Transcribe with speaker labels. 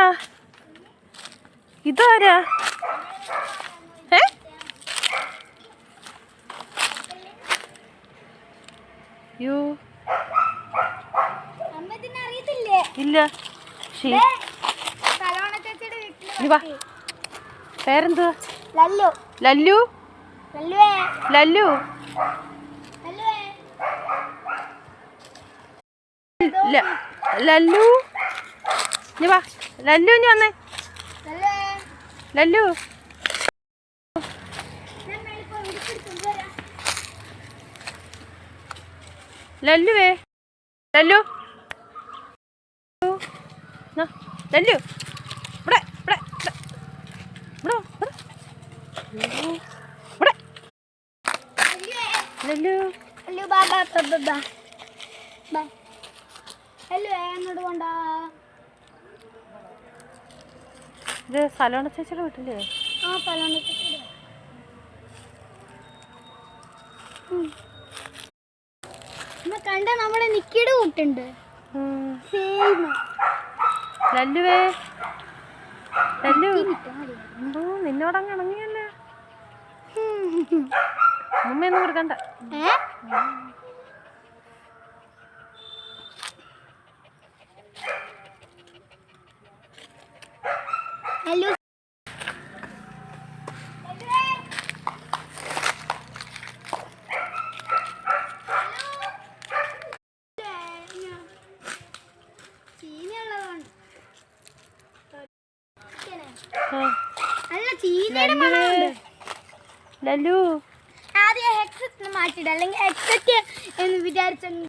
Speaker 1: ഇതാരാ? ഇതാരാ? ഏ? യോ ഇല്ല. പേരെന്തുവാ? ലല്ലു. ലല്ലു ലല്ലു ലല്ലു ഇനി വാ. ലല്ലു ഇനി വന്നേ. ലല്ലു ലല്ലുവേ. ലല്ലു ലല്ലു ഇവിടെ ഇവിടെ ഇവിടെ ഇവിടെ ലല്ലു ലല്ലു ബാബാ ബാബാ ഹലോ എന്നോട് കൊണ്ടാ. ഇത് സലോണ ചേച്ചിയുടെ വീട്ടില്ലേ? ആ സലോണ ചേച്ചിയുടെ. കണ്ട നമ്മുടെ നിക്കിയുടെ കൂട്ടുണ്ട്. ലല്ലുവേ ലല്ലു എന്തോ നിന്നോടങ്ങ് ഇണങ്ങിയല്ലേ. ഉമ്മയൊന്നും കൊടുക്കണ്ട. ഹലോ ലല്ലു ആദ്യം ഹെഡ്സെറ്റ് മാറ്റിയിട അല്ലെങ്കിൽ ഹെഡ്സെറ്റ് എന്ന് വിചാരിച്ച